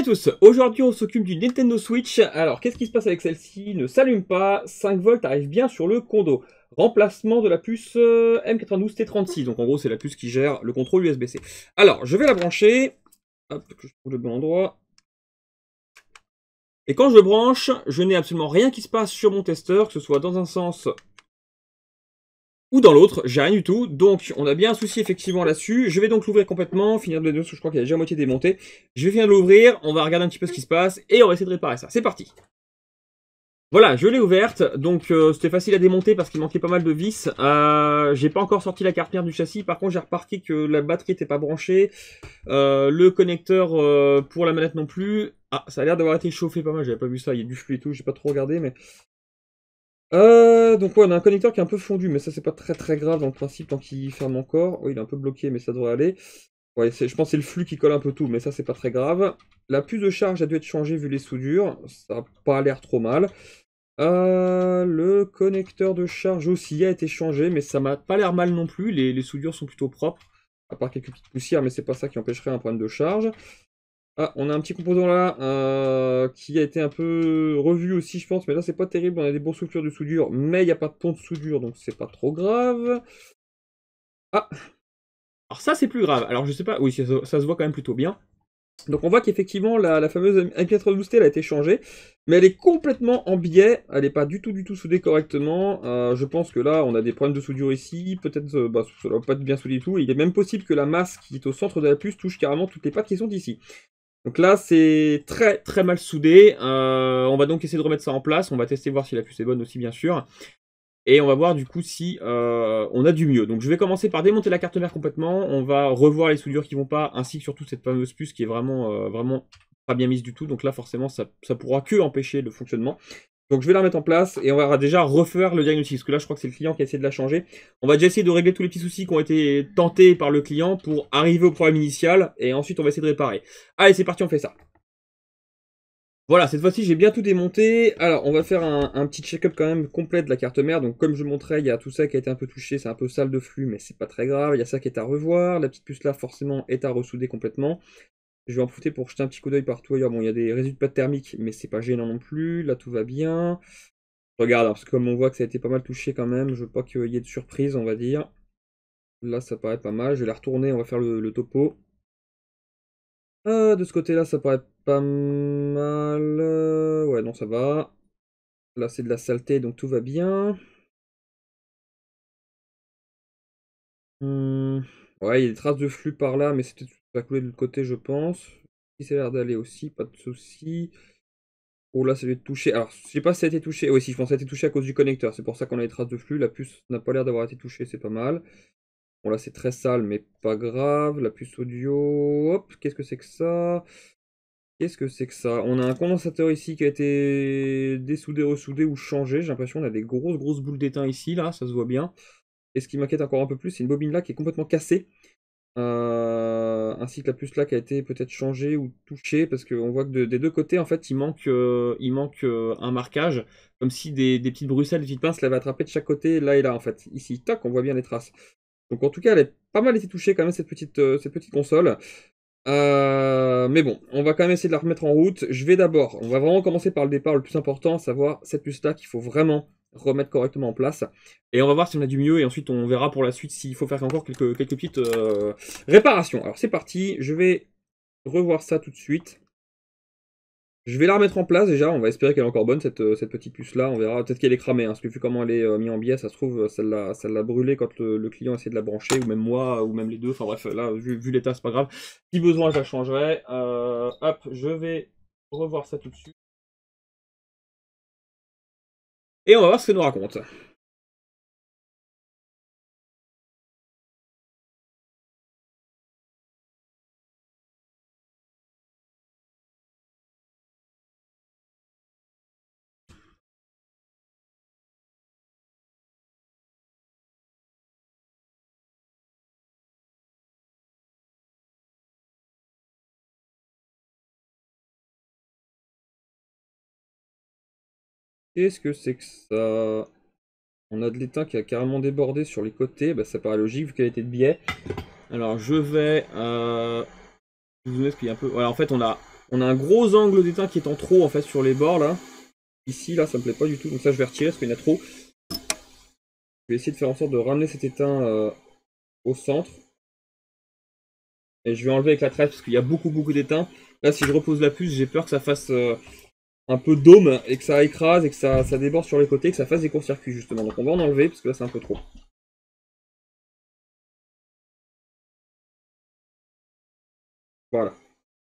Salut à tous, aujourd'hui on s'occupe du Nintendo Switch. Alors qu'est-ce qui se passe avec celle-ci? Ne s'allume pas, 5 volts arrive bien sur le condo. Remplacement de la puce M92T36, donc en gros c'est la puce qui gère le contrôle USB-C. Alors je vais la brancher, hop, que je trouve le bon endroit. Et quand je le branche, je n'ai absolument rien qui se passe sur mon testeur, que ce soit dans un sens ou dans l'autre, j'ai rien du tout, donc on a bien un souci effectivement là-dessus. Je vais donc l'ouvrir complètement, finir de le parce que je crois qu'il est déjà à moitié démonté. Je vais finir de l'ouvrir, on va regarder un petit peu ce qui se passe, et on va essayer de réparer ça. C'est parti. Voilà, je l'ai ouverte, donc c'était facile à démonter parce qu'il manquait pas mal de vis. J'ai pas encore sorti la carte mère du châssis, par contre j'ai remarqué que la batterie n'était pas branchée, le connecteur pour la manette non plus. Ah, ça a l'air d'avoir été chauffé pas mal, j'avais pas vu ça, il y a du flux et tout, j'ai pas trop regardé, mais... donc ouais, on a un connecteur qui est un peu fondu, mais ça c'est pas très grave dans le principe tant qu'il ferme encore. Oh, il est un peu bloqué, mais ça devrait aller. Ouais, je pense que c'est le flux qui colle un peu tout, mais ça c'est pas très grave. La puce de charge a dû être changée vu les soudures, ça a pas l'air trop mal. Le connecteur de charge aussi a été changé, mais ça m'a pas l'air mal non plus. Les soudures sont plutôt propres, à part quelques petites poussières, mais c'est pas ça qui empêcherait un problème de charge. Ah, on a un petit composant là qui a été un peu revu aussi, je pense, mais là c'est pas terrible. On a des bonnes structures de soudure, mais il n'y a pas de pont de soudure, donc c'est pas trop grave. Ah, alors ça c'est plus grave. Alors je sais pas, oui, ça se voit quand même plutôt bien. Donc on voit qu'effectivement la fameuse MP92T elle a été changée, mais elle est complètement en biais, elle n'est pas du tout soudée correctement. Je pense que là on a des problèmes de soudure ici, peut-être ça va pas être bien soudé du tout. Il est même possible que la masse qui est au centre de la puce touche carrément toutes les pattes qui sont ici. Donc là, c'est très mal soudé. On va donc essayer de remettre ça en place. On va tester voir si la puce est bonne aussi, bien sûr. Et on va voir du coup si on a du mieux. Donc je vais commencer par démonter la carte mère complètement. On va revoir les soudures qui vont pas, ainsi que surtout cette fameuse puce qui est vraiment pas bien mise du tout. Donc là, forcément, ça pourra que empêcher le fonctionnement. Donc je vais la remettre en place et on va déjà refaire le diagnostic, parce que là je crois que c'est le client qui a essayé de la changer. On va déjà essayer de régler tous les petits soucis qui ont été tentés par le client pour arriver au problème initial, et ensuite on va essayer de réparer. Allez, c'est parti, on fait ça. Voilà, cette fois-ci j'ai bien tout démonté. Alors on va faire un petit check-up quand même complet de la carte mère. Donc comme je montrais, il y a tout ça qui a été un peu touché, c'est un peu sale de flux, mais c'est pas très grave. Il y a ça qui est à revoir, la petite puce là forcément est à ressouder complètement. Je vais en profiter pour jeter un petit coup d'œil partout ailleurs. Bon, il y a des résidus de pâte thermique, mais c'est pas gênant non plus. Là, tout va bien. Regarde, parce que comme on voit que ça a été pas mal touché quand même, je veux pas qu'il y ait de surprise, on va dire. Là, ça paraît pas mal. Je vais la retourner, on va faire le topo. De ce côté-là, ça paraît pas mal. Ouais, non, ça va. Là, c'est de la saleté, donc tout va bien. Ouais, il y a des traces de flux par là, mais c'était ça va couler de l'autre côté, je pense. Si ça a l'air d'aller aussi, pas de soucis. Oh là, ça doit être touché. Alors, je sais pas si ça a été touché. Oui, si, je pense que ça a été touché à cause du connecteur. C'est pour ça qu'on a des traces de flux. La puce n'a pas l'air d'avoir été touchée, c'est pas mal. Bon, là, c'est très sale, mais pas grave. La puce audio. Hop, qu'est-ce que c'est que ça? Qu'est-ce que c'est que ça? On a un condensateur ici qui a été dessoudé, ressoudé ou changé. J'ai l'impression qu'on a des grosses boules d'étain ici, là, ça se voit bien. Et ce qui m'inquiète encore un peu plus, c'est une bobine là qui est complètement cassée. Ainsi que la puce là qui a été peut-être changée ou touchée, parce qu'on voit que des deux côtés, en fait, il manque un marquage, comme si des petites bruxelles, des petites pinces l'avaient attrapé de chaque côté, là et là, en fait. Ici, tac, on voit bien les traces. Donc en tout cas, elle a pas mal été touchée quand même, cette petite console. Mais bon, on va quand même essayer de la remettre en route. On va vraiment commencer par le départ, le plus important, à savoir cette puce-là qu'il faut vraiment remettre correctement en place. Et on va voir si on a du mieux, et ensuite on verra pour la suite s'il faut faire encore quelques petites réparations. Alors c'est parti, je vais revoir ça tout de suite. Je vais la remettre en place déjà, on va espérer qu'elle est encore bonne cette petite puce là, on verra, peut-être qu'elle est cramée, hein, parce que vu comment elle est mise en biais, ça se trouve, ça l'a brûlé quand le client essaie de la brancher, ou même moi, ou même les deux, enfin bref, là, vu l'état, c'est pas grave. Si besoin, je la changerai. Hop, je vais revoir ça tout de suite. Et on va voir ce que nous raconte. Qu'est-ce que c'est que ça? On a de l'étain qui a carrément débordé sur les côtés, bah, ça paraît logique vu qu'elle était de biais. Alors je vais vous expliquer un peu. Voilà, en fait on a On a un gros angle d'étain qui est en trop en fait sur les bords là. Ici, là, ça me plaît pas du tout, donc ça je vais retirer parce qu'il y en a trop. Je vais essayer de faire en sorte de ramener cet étain au centre. Et je vais enlever avec la tresse parce qu'il y a beaucoup d'étain. Là, si je repose la puce, j'ai peur que ça fasse un peu dôme et que ça écrase et que ça déborde sur les côtés, que ça fasse des courts-circuits justement. Donc on va en enlever parce que là c'est un peu trop. Voilà,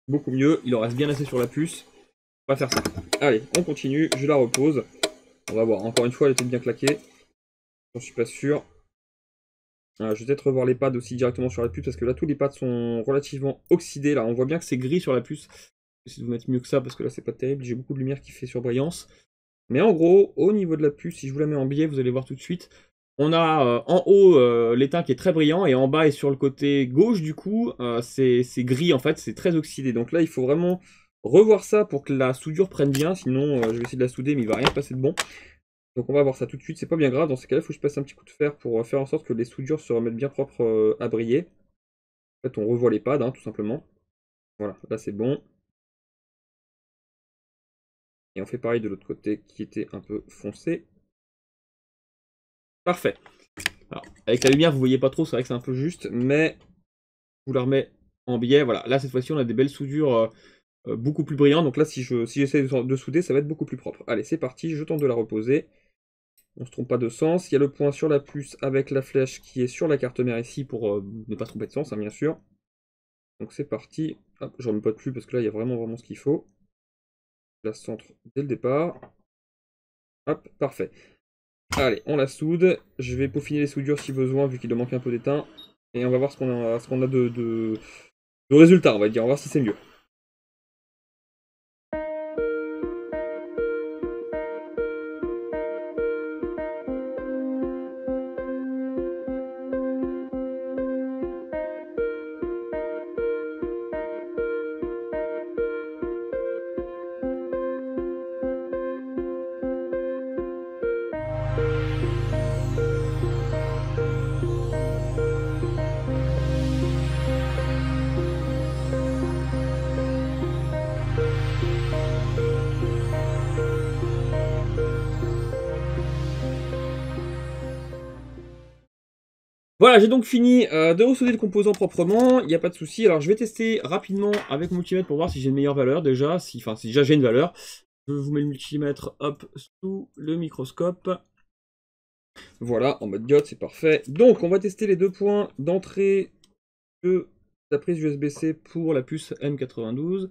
beaucoup mieux, il en reste bien assez sur la puce. On va faire ça. Allez, on continue, je la repose. On va voir, encore une fois elle était bien claquée. J'en suis pas sûr. Je vais peut-être revoir les pads aussi directement sur la puce parce que là tous les pads sont relativement oxydés. Là on voit bien que c'est gris sur la puce. Je vais essayer de vous mettre mieux que ça parce que là c'est pas terrible, j'ai beaucoup de lumière qui fait surbrillance. Mais en gros, au niveau de la puce, si je vous la mets en biais, vous allez voir tout de suite, on a en haut l'étain qui est très brillant et en bas et sur le côté gauche du coup, c'est gris en fait, c'est très oxydé. Donc là il faut vraiment revoir ça pour que la soudure prenne bien, sinon je vais essayer de la souder mais il va rien se passer de bon. Donc on va voir ça tout de suite, c'est pas bien grave, dans ces cas-là il faut que je passe un petit coup de fer pour faire en sorte que les soudures se remettent bien propres à briller. En fait on revoit les pads tout simplement. Voilà, là c'est bon. Et on fait pareil de l'autre côté qui était un peu foncé. Parfait. Alors, avec la lumière vous voyez pas trop, c'est vrai que c'est un peu juste, mais je vous la remets en biais. Voilà, là cette fois-ci on a des belles soudures beaucoup plus brillantes. Donc là si j'essaie de souder, ça va être beaucoup plus propre. Allez c'est parti, je tente de la reposer. On se trompe pas de sens. Il y a le point sur la puce avec la flèche qui est sur la carte mère ici pour ne pas se tromper de sens, bien sûr. Donc c'est parti. Hop, je remets pas de plus parce que là il y a vraiment ce qu'il faut. Je la centre dès le départ. Hop, parfait. Allez, on la soude. Je vais peaufiner les soudures si besoin vu qu'il doit manquer un peu d'étain. Et on va voir ce qu'on a de résultat, on va dire. On va voir si c'est mieux. Voilà, j'ai donc fini de ressouder le composant proprement, il n'y a pas de souci. Alors je vais tester rapidement avec mon multimètre pour voir si j'ai une meilleure valeur déjà, si déjà j'ai une valeur. Je vous mets le multimètre hop sous le microscope. Voilà, en mode diode, c'est parfait. Donc on va tester les deux points d'entrée de la prise USB-C pour la puce M92.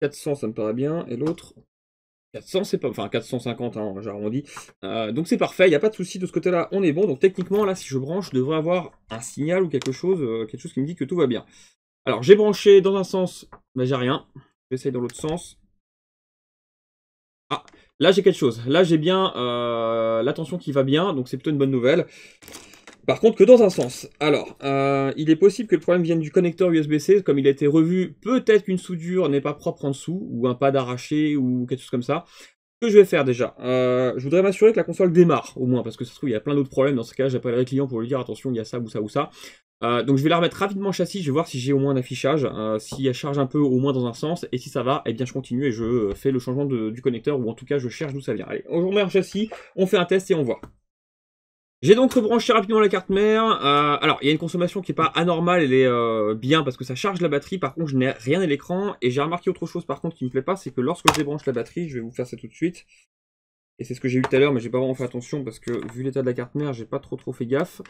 400 ça me paraît bien, et l'autre 400 c'est pas, enfin 450 hein, j'arrondis. Donc c'est parfait, il n'y a pas de souci de ce côté-là, on est bon. Donc techniquement là si je branche, je devrais avoir un signal ou quelque chose qui me dit que tout va bien. Alors j'ai branché dans un sens, mais j'ai rien. J'essaye dans l'autre sens. Ah, là j'ai quelque chose. Là j'ai bien la tension qui va bien, donc c'est plutôt une bonne nouvelle. Par contre que dans un sens. Alors, il est possible que le problème vienne du connecteur USB-C, comme il a été revu, peut-être qu'une soudure n'est pas propre en dessous, ou un pad arraché, ou quelque chose comme ça. Ce que je vais faire déjà, je voudrais m'assurer que la console démarre, au moins, parce que ça se trouve, il y a plein d'autres problèmes. Dans ce cas, j'appellerai le client pour lui dire, attention, il y a ça, ou ça, ou ça. Donc je vais la remettre rapidement en châssis, je vais voir si j'ai au moins un affichage, si elle charge un peu au moins dans un sens, et si ça va, eh bien je continue et je fais le changement du connecteur, ou en tout cas je cherche d'où ça vient. Allez, on remet en châssis, on fait un test et on voit. J'ai donc rebranché rapidement la carte mère. Alors, il y a une consommation qui n'est pas anormale, elle est bien parce que ça charge la batterie. Par contre, je n'ai rien à l'écran. Et j'ai remarqué autre chose par contre qui me plaît pas, c'est que lorsque je débranche la batterie, je vais vous faire ça tout de suite. Et c'est ce que j'ai eu tout à l'heure, mais j'ai pas vraiment fait attention parce que vu l'état de la carte mère, j'ai pas trop fait gaffe.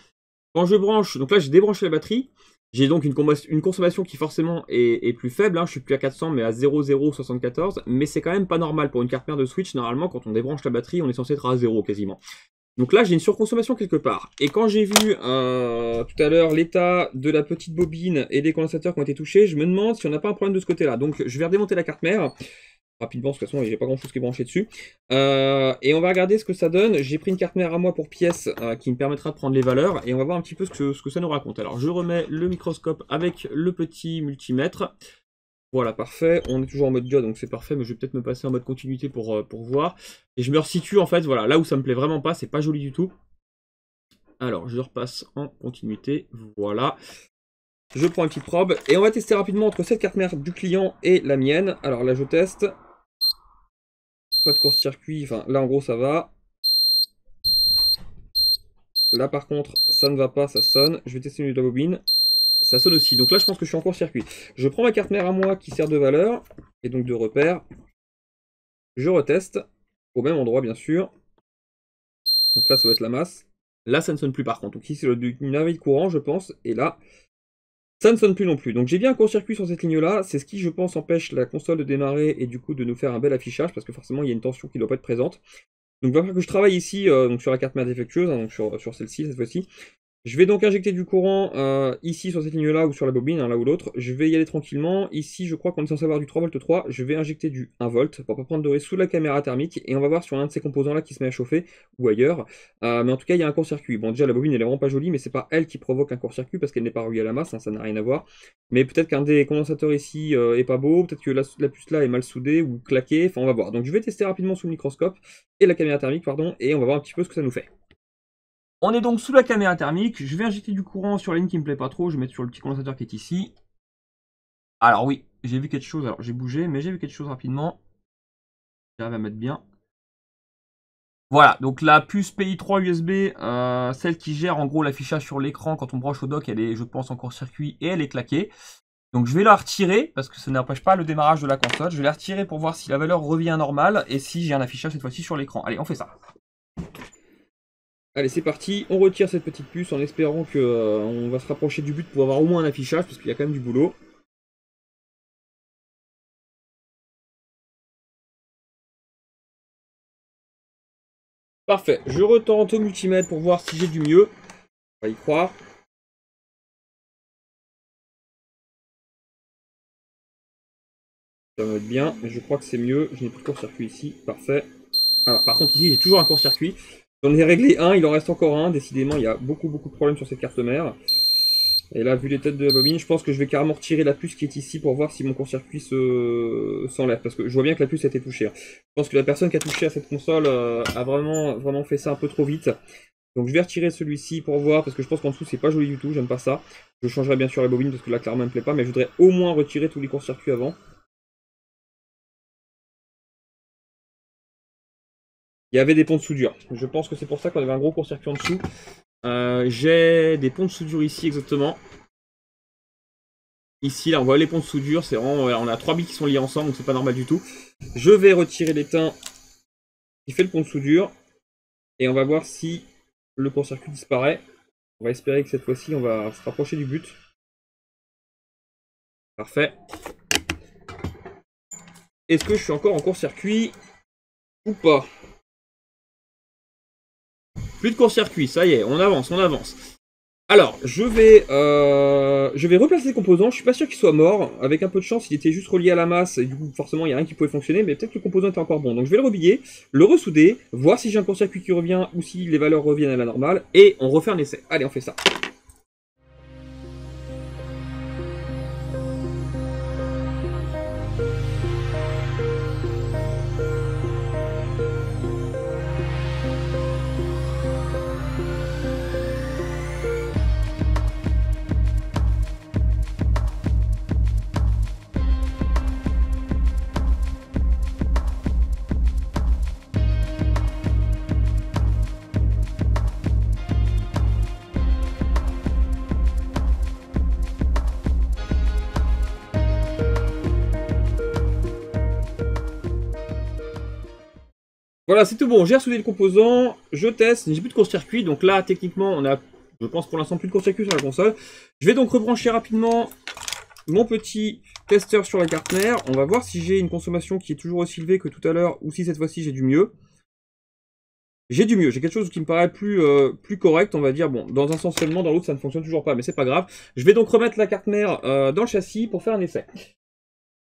Quand je branche, donc là j'ai débranché la batterie. J'ai donc une consommation qui forcément est plus faible, hein. Je suis plus à 400 mais à 0,074. Mais c'est quand même pas normal pour une carte mère de Switch. Normalement, quand on débranche la batterie, on est censé être à 0 quasiment. Donc là, j'ai une surconsommation quelque part. Et quand j'ai vu tout à l'heure l'état de la petite bobine et des condensateurs qui ont été touchés, je me demande si on n'a pas un problème de ce côté-là. Donc je vais redémonter la carte mère. Rapidement, parce que de toute façon, il n'y a pas grand-chose qui est branché dessus. Et on va regarder ce que ça donne. J'ai pris une carte mère à moi pour pièce qui me permettra de prendre les valeurs. Et on va voir un petit peu ce que ça nous raconte. Alors, je remets le microscope avec le petit multimètre. Voilà, parfait. On est toujours en mode diode, donc c'est parfait, mais je vais peut-être me passer en mode continuité pour voir. Et je me resitue, en fait, voilà, là où ça me plaît vraiment pas, c'est pas joli du tout. Alors, je repasse en continuité, voilà. Je prends une petite probe et on va tester rapidement entre cette carte mère du client et la mienne. Alors là, je teste. Pas de court-circuit, enfin là en gros ça va. Là par contre, ça ne va pas, ça sonne. Je vais tester une de la bobine. Ça sonne aussi, donc là je pense que je suis en court-circuit. Je prends ma carte mère à moi qui sert de valeur, et donc de repère. Je reteste, au même endroit bien sûr. Donc là ça va être la masse. Là ça ne sonne plus par contre, donc ici c'est le navire courant je pense, et là ça ne sonne plus non plus. Donc j'ai bien un court-circuit sur cette ligne-là, c'est ce qui je pense empêche la console de démarrer et du coup de nous faire un bel affichage, parce que forcément il y a une tension qui ne doit pas être présente. Donc il va falloir que je travaille ici donc sur la carte mère défectueuse, hein, donc sur celle-ci cette fois-ci. Je vais donc injecter du courant ici sur cette ligne-là ou sur la bobine, hein, l'un ou l'autre. Je vais y aller tranquillement. Ici, je crois qu'on est censé avoir du 3V3. Je vais injecter du 1V pour pas prendre de risque sous la caméra thermique. Et on va voir sur un de ces composants-là qui se met à chauffer ou ailleurs. Mais en tout cas, il y a un court-circuit. Bon, déjà, la bobine, elle est vraiment pas jolie, mais c'est pas elle qui provoque un court-circuit parce qu'elle n'est pas reliée à la masse, hein, ça n'a rien à voir. Mais peut-être qu'un des condensateurs ici est pas beau. Peut-être que la puce là est mal soudée ou claquée. Enfin, on va voir. Donc, je vais tester rapidement sous le microscope et la caméra thermique, pardon. Et on va voir un petit peu ce que ça nous fait. On est donc sous la caméra thermique, je vais injecter du courant sur la ligne qui me plaît pas trop, je vais mettre sur le petit condensateur qui est ici. Alors oui, j'ai vu quelque chose, alors j'ai bougé, mais j'ai vu quelque chose rapidement. J'arrive à mettre bien. Voilà, donc la puce PI3 USB, celle qui gère en gros l'affichage sur l'écran quand on branche au dock, elle est je pense en court-circuit et elle est claquée. Donc je vais la retirer, parce que ça n'empêche pas le démarrage de la console, je vais la retirer pour voir si la valeur revient normale et si j'ai un affichage cette fois-ci sur l'écran. Allez, on fait ça. Allez, c'est parti, on retire cette petite puce en espérant que on va se rapprocher du but pour avoir au moins un affichage, parce qu'il y a quand même du boulot. Parfait, je retente au multimètre pour voir si j'ai du mieux. On va y croire. Ça va être bien, mais je crois que c'est mieux. Je n'ai plus de court-circuit ici, parfait. Alors par contre ici j'ai toujours un court-circuit. J'en ai réglé un, il en reste encore un. Décidément il y a beaucoup de problèmes sur cette carte mère. Et là vu les têtes de la bobine, je pense que je vais carrément retirer la puce qui est ici pour voir si mon court-circuit s'enlève. Parce que je vois bien que la puce a été touchée. Je pense que la personne qui a touché à cette console a vraiment fait ça un peu trop vite. Donc je vais retirer celui-ci pour voir, parce que je pense qu'en dessous c'est pas joli du tout, j'aime pas ça. Je changerai bien sûr la bobine parce que là clairement elle me plaît pas, mais je voudrais au moins retirer tous les courts-circuits avant. Il y avait des ponts de soudure. Je pense que c'est pour ça qu'on avait un gros court-circuit en dessous. J'ai des ponts de soudure ici exactement. Ici, là, on voit les ponts de soudure. C'est vraiment, on a 3 billes qui sont liées ensemble, donc c'est pas normal du tout. Je vais retirer l'étain qui fait le pont de soudure. Et on va voir si le court-circuit disparaît. On va espérer que cette fois-ci, on va se rapprocher du but. Parfait. Est-ce que je suis encore en court-circuit ou pas? Plus de court-circuit, ça y est, on avance, on avance. Alors, je vais replacer les composants. Je suis pas sûr qu'il soit mort. Avec un peu de chance, il était juste relié à la masse. Et du coup, forcément, il n'y a rien qui pouvait fonctionner. Mais peut-être que le composant était encore bon. Donc, je vais le rebiller, le ressouder, voir si j'ai un court-circuit qui revient ou si les valeurs reviennent à la normale. Et on refait un essai. Allez, on fait ça. Voilà, c'est tout bon. J'ai ressoudé le composant. Je teste. J'ai plus de court-circuit. Donc là, techniquement, on a, je pense pour l'instant, plus de court-circuit sur la console. Je vais donc rebrancher rapidement mon petit testeur sur la carte mère. On va voir si j'ai une consommation qui est toujours aussi élevée que tout à l'heure ou si cette fois-ci j'ai du mieux. J'ai du mieux, j'ai quelque chose qui me paraît plus correct, on va dire. Bon, dans un sens seulement, dans l'autre ça ne fonctionne toujours pas, mais c'est pas grave. Je vais donc remettre la carte mère dans le châssis pour faire un essai.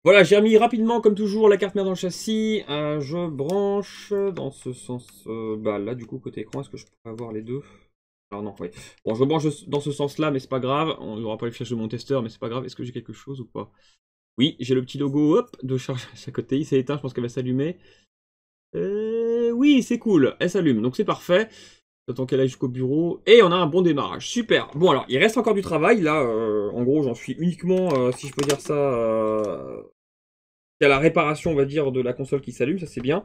Voilà, j'ai remis rapidement, comme toujours, la carte mère dans le châssis. Je branche dans ce sens... bah là, du coup, côté écran, est-ce que je pourrais avoir les deux? Alors non, oui. Bon, je rebranche dans ce sens-là, mais c'est pas grave. On n'aura pas les fiches de mon testeur, mais c'est pas grave. Est-ce que j'ai quelque chose ou pas? Oui, j'ai le petit logo, hop, de charge à côté. Il s'est éteint, je pense qu'elle va s'allumer. Oui, c'est cool, elle s'allume, donc c'est parfait. J'attends qu'elle aille jusqu'au bureau. Et on a un bon démarrage. Super. Bon, alors, il reste encore du travail. Là, en gros, j'en suis uniquement, si je peux dire ça, à la réparation, on va dire, de la console qui s'allume. Ça, c'est bien.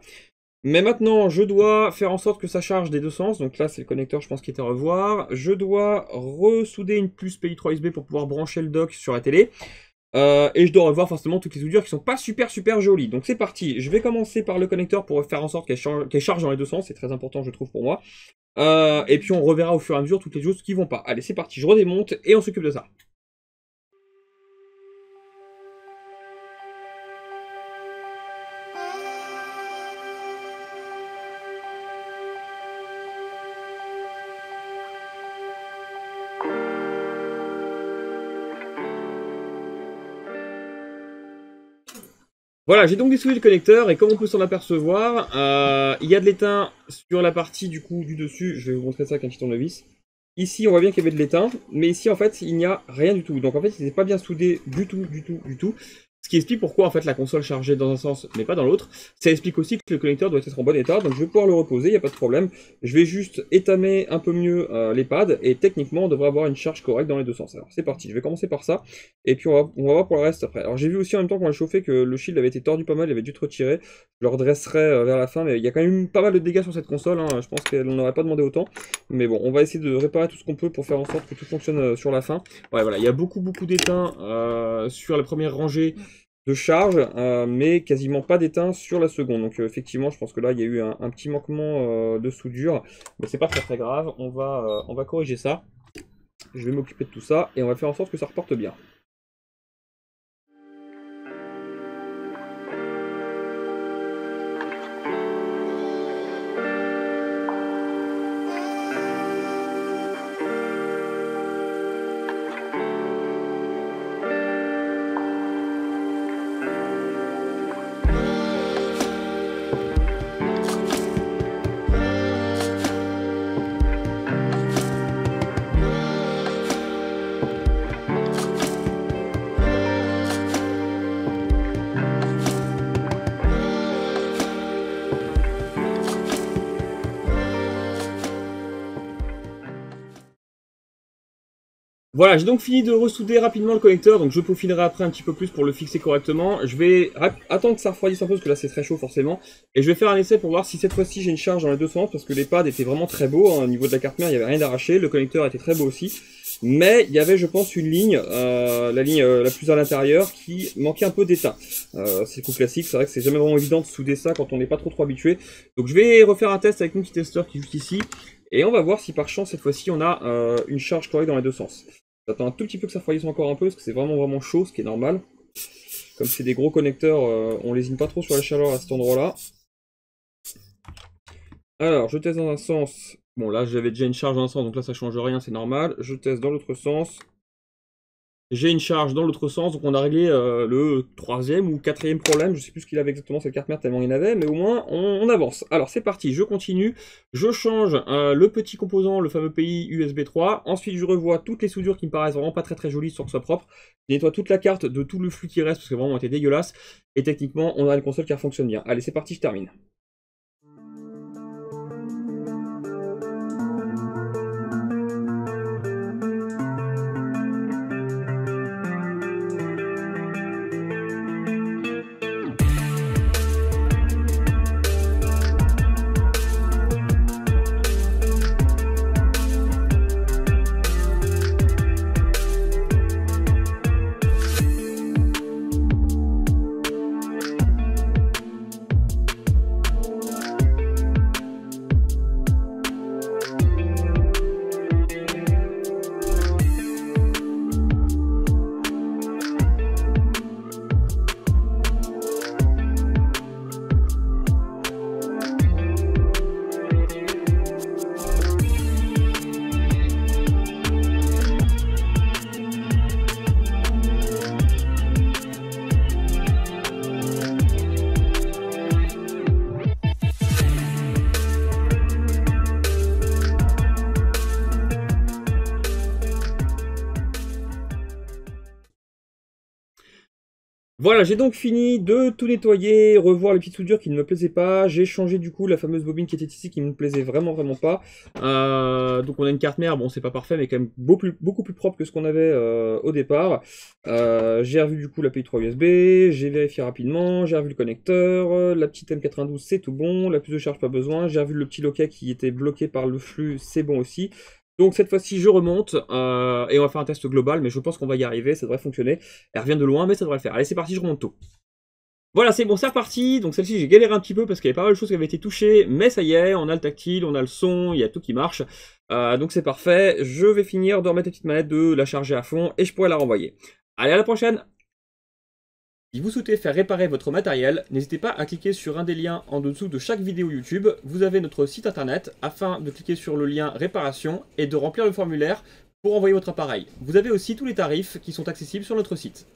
Mais maintenant, je dois faire en sorte que ça charge des deux sens. Donc là, c'est le connecteur, je pense, qui était à revoir. Je dois ressouder une puce PI3 USB pour pouvoir brancher le dock sur la télé. Et je dois revoir forcément toutes les soudures qui sont pas super jolies. Donc c'est parti. Je vais commencer par le connecteur pour faire en sorte qu'elle charge dans les deux sens. C'est très important, je trouve, pour moi. Et puis on reverra au fur et à mesure toutes les choses qui vont pas. Allez, c'est parti. Je redémonte et on s'occupe de ça. Voilà, j'ai donc dessoudé le connecteur et comme on peut s'en apercevoir, il y a de l'étain sur la partie du coup du dessus. Je vais vous montrer ça avec un petit tournevis. Ici, on voit bien qu'il y avait de l'étain, mais ici, en fait, il n'y a rien du tout. Donc, en fait, il n'est pas bien soudé du tout. Ce qui explique pourquoi, en fait, la console chargeait dans un sens, mais pas dans l'autre. Ça explique aussi que le connecteur doit être en bon état, donc je vais pouvoir le reposer, il n'y a pas de problème. Je vais juste étamer un peu mieux les pads, et techniquement, on devrait avoir une charge correcte dans les deux sens. Alors, c'est parti, je vais commencer par ça, et puis on va voir pour le reste après. Alors, j'ai vu aussi en même temps qu'on a chauffé que le shield avait été tordu pas mal, il avait dû être retiré. Je le redresserai vers la fin, mais il y a quand même pas mal de dégâts sur cette console, hein. Je pense qu'elle n'aurait pas demandé autant. Mais bon, on va essayer de réparer tout ce qu'on peut pour faire en sorte que tout fonctionne sur la fin. Ouais, voilà, il y a beaucoup d'étain sur la première rangée de charge, mais quasiment pas d'étain sur la seconde. Donc effectivement, je pense que là, il y a eu un petit manquement de soudure, mais c'est pas très grave. On va corriger ça. Je vais m'occuper de tout ça et on va faire en sorte que ça reporte bien. Voilà, j'ai donc fini de ressouder rapidement le connecteur, donc je peaufinerai après un petit peu plus pour le fixer correctement. Je vais attendre que ça refroidisse un peu, parce que là c'est très chaud forcément. Et je vais faire un essai pour voir si cette fois-ci j'ai une charge dans les deux sens, parce que les pads étaient vraiment très beaux, hein. Au niveau de la carte mère, il n'y avait rien d'arraché, le connecteur était très beau aussi. Mais il y avait, je pense, une ligne, la ligne la plus à l'intérieur, qui manquait un peu d'état. C'est le coup classique, c'est vrai que c'est jamais vraiment évident de souder ça quand on n'est pas trop habitué. Donc je vais refaire un test avec mon petit testeur qui est juste ici. Et on va voir si par chance, cette fois-ci, on a une charge correcte dans les deux sens. J'attends un tout petit peu que ça refroidisse encore un peu, parce que c'est vraiment chaud, ce qui est normal. Comme c'est des gros connecteurs, on lésine pas trop sur la chaleur à cet endroit-là. Alors, je teste dans un sens. Bon, là, j'avais déjà une charge dans un sens, donc là, ça change rien, c'est normal. Je teste dans l'autre sens. J'ai une charge dans l'autre sens, donc on a réglé le troisième ou quatrième problème. Je sais plus ce qu'il avait exactement cette carte mère tellement il y en avait, mais au moins on avance. Alors c'est parti, je continue. Je change le petit composant, le fameux PI USB 3. Ensuite je revois toutes les soudures qui me paraissent vraiment pas très jolies, sans que ce soit propre. Je nettoie toute la carte de tout le flux qui reste, parce que vraiment était dégueulasse. Et techniquement, on a une console qui fonctionne bien. Allez, c'est parti, je termine. Voilà, j'ai donc fini de tout nettoyer, revoir les petites soudures qui ne me plaisaient pas. J'ai changé du coup la fameuse bobine qui était ici qui ne me plaisait vraiment pas. Donc on a une carte mère, bon c'est pas parfait mais quand même beaucoup plus propre que ce qu'on avait au départ. J'ai revu du coup la PI3 USB, j'ai vérifié rapidement, j'ai revu le connecteur, la petite M92 c'est tout bon, la puce de charge pas besoin, j'ai revu le petit loquet qui était bloqué par le flux, c'est bon aussi. Donc cette fois-ci je remonte et on va faire un test global, mais je pense qu'on va y arriver, ça devrait fonctionner. Elle revient de loin mais ça devrait le faire. Allez c'est parti, je remonte tout. Voilà, c'est bon, c'est reparti. Donc celle-ci, j'ai galéré un petit peu parce qu'il y avait pas mal de choses qui avaient été touchées, mais ça y est, on a le tactile, on a le son, il y a tout qui marche. Donc c'est parfait. Je vais finir de remettre la petite manette, de la charger à fond et je pourrai la renvoyer. Allez, à la prochaine! Si vous souhaitez faire réparer votre matériel, n'hésitez pas à cliquer sur un des liens en dessous de chaque vidéo YouTube. Vous avez notre site internet afin de cliquer sur le lien réparation et de remplir le formulaire pour envoyer votre appareil. Vous avez aussi tous les tarifs qui sont accessibles sur notre site.